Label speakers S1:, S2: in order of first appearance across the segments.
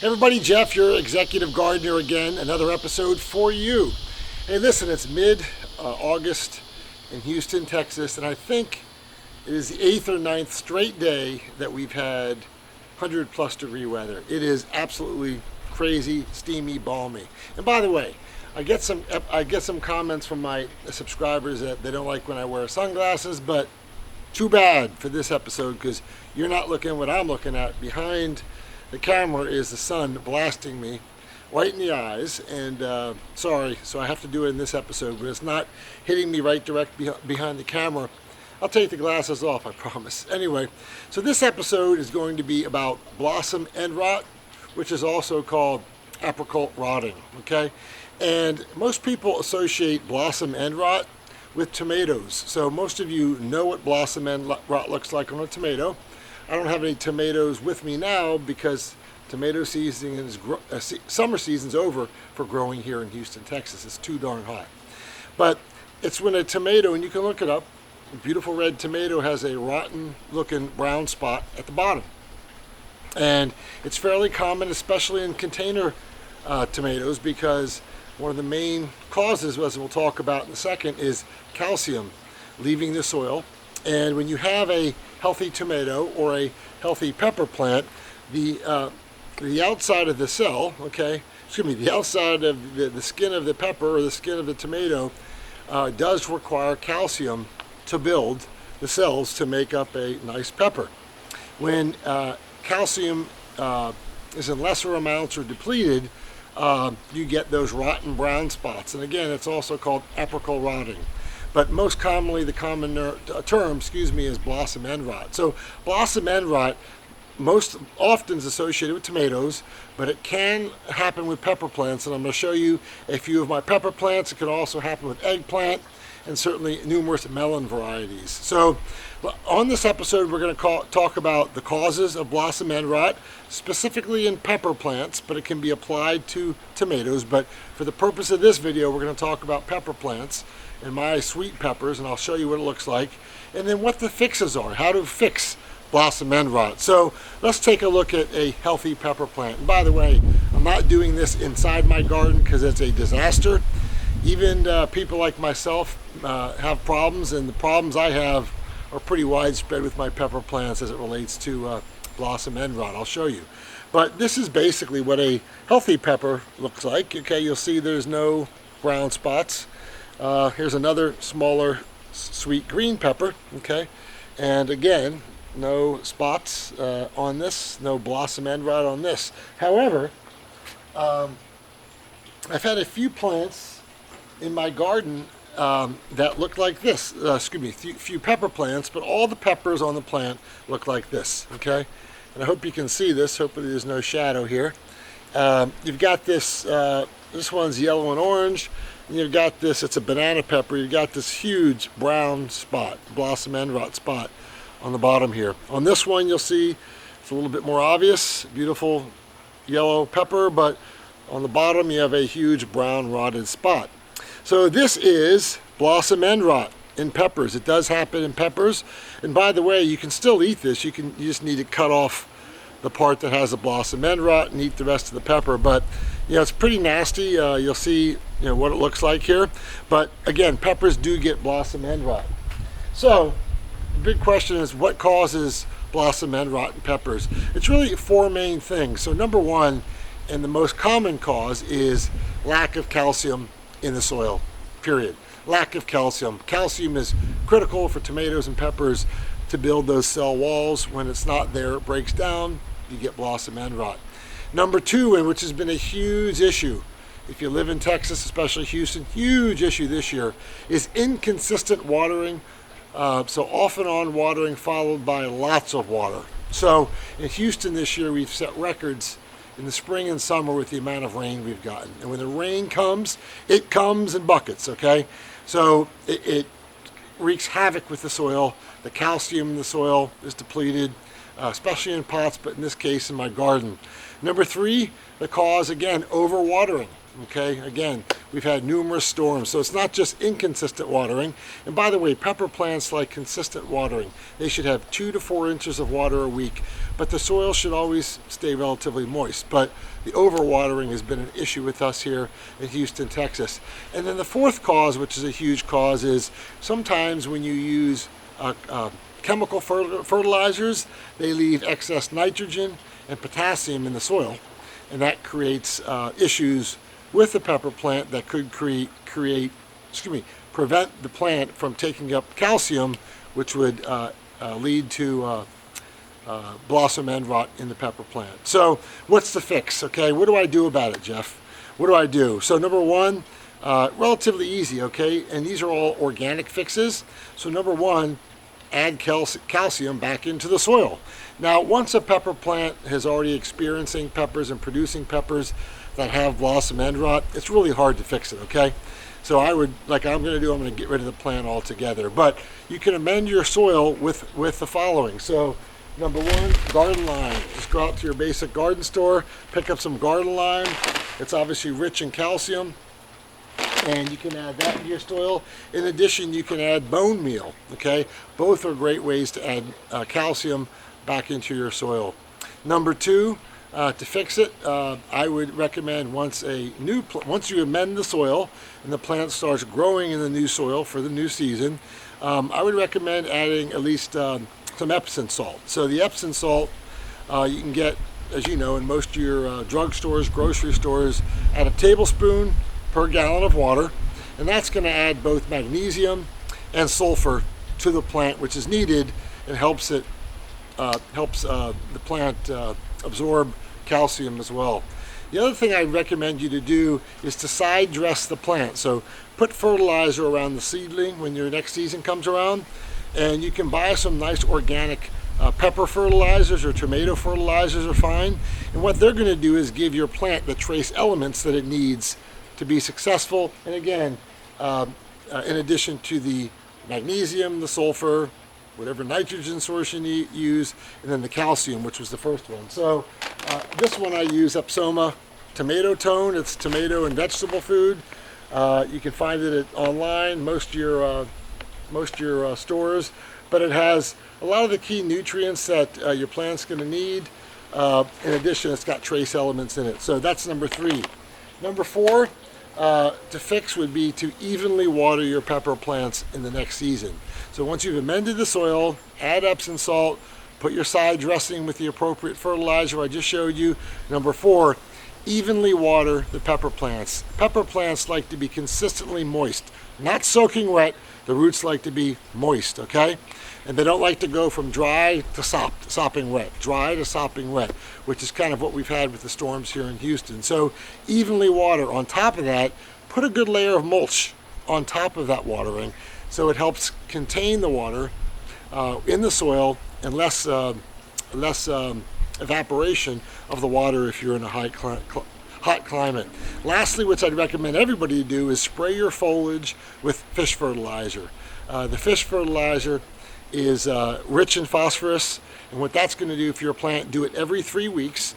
S1: Everybody, Jeff, your executive gardener again, another episode for you. Hey, listen, it's mid-August in Houston, Texas, and I think it is the 8th or 9th straight day that we've had 100-plus degree weather. It is absolutely crazy, steamy, balmy. And by the way, I get some comments from my subscribers that they don't like when I wear sunglasses, but too bad for this episode because you're not looking at what I'm looking at. Behind the camera is the sun blasting me right in the eyes, and sorry, so I have to do it in this episode, but it's not hitting me right direct behind the camera. I'll take the glasses off, I promise. Anyway, so this episode is going to be about blossom end rot, which is also called apricot rotting, okay? And most people associate blossom end rot with tomatoes. So most of you know what blossom end rot looks like on a tomato. I don't have any tomatoes with me now because tomato season is summer season's over for growing here in Houston, Texas. It's too darn hot. But it's when a tomato, and you can look it up, a beautiful red tomato has a rotten looking brown spot at the bottom. And it's fairly common, especially in container tomatoes, because one of the main causes, as we'll talk about in a second, is calcium leaving the soil. And when you have a healthy tomato or a healthy pepper plant, the outside of the cell, the outside of the skin of the pepper or the skin of the tomato does require calcium to build the cells to make up a nice pepper. When calcium is in lesser amounts or depleted, you get those rotten brown spots. And again, it's also called apricot rotting. But most commonly, the common term, is blossom end rot. So blossom end rot most often is associated with tomatoes, but it can happen with pepper plants. And I'm going to show you a few of my pepper plants. It can also happen with eggplant and certainly numerous melon varieties. So on this episode, we're going to talk about the causes of blossom end rot, specifically in pepper plants, but it can be applied to tomatoes. But for the purpose of this video, we're going to talk about pepper plants and my sweet peppers, and I'll show you what it looks like, and then what the fixes are, how to fix blossom end rot. So let's take a look at a healthy pepper plant. And by the way, I'm not doing this inside my garden because it's a disaster. Even people like myself have problems, and the problems I have are pretty widespread with my pepper plants as it relates to blossom end rot. I'll show you. But this is basically what a healthy pepper looks like. Okay, you'll see there's no brown spots. Here's another smaller sweet green pepper, okay? And again, no spots on this, no blossom end rot on this. However, I've had a few plants in my garden that look like this. Few pepper plants, but all the peppers on the plant look like this, okay? And I hope you can see this. Hopefully there's no shadow here. You've got this, this one's yellow and orange. And you've got this, it's a banana pepper. You've got this huge brown spot, blossom end rot spot on the bottom here. On this one, you'll see it's a little bit more obvious, beautiful yellow pepper, but on the bottom you have a huge brown rotted spot. So this is blossom end rot in peppers. It does happen in peppers. And by the way, you can still eat this. You just need to cut off the part that has the blossom end rot and eat the rest of the pepper. But it's pretty nasty. You'll see what it looks like here. But again, peppers do get blossom end rot. So the big question is, what causes blossom end rot in peppers? It's really four main things. So number one, and the most common cause, is lack of calcium in the soil, period. Lack of calcium. Calcium is critical for tomatoes and peppers to build those cell walls. When it's not there, it breaks down, you get blossom end rot. Number two, and which has been a huge issue, if you live in Texas, especially Houston, huge issue this year, is inconsistent watering. So off and on watering followed by lots of water. So in Houston this year, we've set records in the spring and summer with the amount of rain we've gotten. And when the rain comes, it comes in buckets, okay? So it wreaks havoc with the soil. The calcium in the soil is depleted, especially in pots, but in this case in my garden. Number three, the cause, again, overwatering. Okay, again, we've had numerous storms, so it's not just inconsistent watering. And by the way, pepper plants like consistent watering. They should have 2 to 4 inches of water a week, but the soil should always stay relatively moist. But the overwatering has been an issue with us here in Houston, Texas. And then the fourth cause, which is a huge cause, is sometimes when you use chemical fertilizers, they leave excess nitrogen and potassium in the soil, and that creates issues with the pepper plant that could prevent the plant from taking up calcium, which would lead to blossom end rot in the pepper plant. So what's the fix? Okay, what do I do about it, Jeff? What do I do? So number one, relatively easy, okay, and these are all organic fixes. So number one, add calcium back into the soil. Now, once a pepper plant is already experiencing peppers and producing peppers that have blossom end rot, it's really hard to fix it, okay? So I would, like I'm going to get rid of the plant altogether. But you can amend your soil with the following. So number one, garden lime. Just go out to your basic garden store, pick up some garden lime. It's obviously rich in calcium, and you can add that to your soil. In addition, you can add bone meal, okay? Both are great ways to add calcium back into your soil. Number two, to fix it, I would recommend once you amend the soil and the plant starts growing in the new soil for the new season, I would recommend adding at least some Epsom salt. So the Epsom salt you can get, as you know, in most of your drugstores, grocery stores, at a tablespoon per gallon of water, and that's going to add both magnesium and sulfur to the plant, which is needed, and helps the plant absorb calcium as well. The other thing I'd recommend you to do is to side dress the plant. So put fertilizer around the seedling when your next season comes around, and you can buy some nice organic pepper fertilizers or tomato fertilizers are fine. And what they're going to do is give your plant the trace elements that it needs to be successful. And again, in addition to the magnesium, the sulfur, whatever nitrogen source you use, and then the calcium, which was the first one. So this one I use Epsoma Tomato Tone. It's tomato and vegetable food. You can find it online, most of your stores, but it has a lot of the key nutrients that your plant's going to need. In addition, it's got trace elements in it. So that's number three. Number four, to fix would be to evenly water your pepper plants in the next season. So once you've amended the soil, add Epsom salt, put your side dressing with the appropriate fertilizer I just showed you. Number four, evenly water the pepper plants. Pepper plants like to be consistently moist, not soaking wet. The roots like to be moist, okay? And they don't like to go from dry to sopping wet, dry to sopping wet, which is kind of what we've had with the storms here in Houston. So evenly water. On top of that, put a good layer of mulch on top of that watering, so it helps contain the water in the soil and less evaporation of the water if you're in a hot climate. Lastly, which I'd recommend everybody do, is spray your foliage with fish fertilizer. The fish fertilizer is rich in phosphorus, and what that's going to do for your plant, do it every 3 weeks.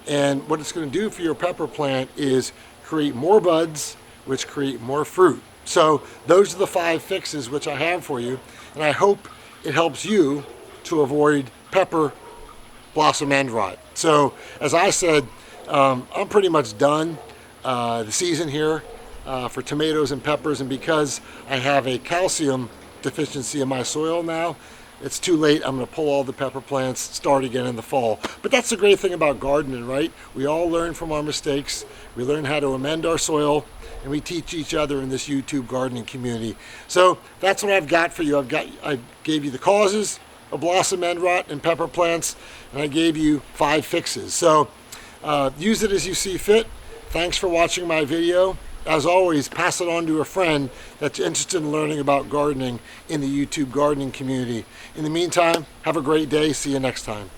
S1: And what it's going to do for your pepper plant is create more buds, which create more fruit. So those are the 5 fixes which I have for you, and I hope it helps you to avoid pepper blossom end rot. So as I said, I'm pretty much done the season here for tomatoes and peppers, and because I have a calcium deficiency in my soil now, it's too late. I'm going to pull all the pepper plants, start again in the fall. But that's the great thing about gardening, right? We all learn from our mistakes. We learn how to amend our soil, and we teach each other in this YouTube gardening community. So that's what I've got for you. I gave you the causes of blossom end rot in pepper plants, and I gave you 5 fixes. So use it as you see fit. Thanks for watching my video. As always, pass it on to a friend that's interested in learning about gardening in the YouTube gardening community. In the meantime, have a great day. See you next time.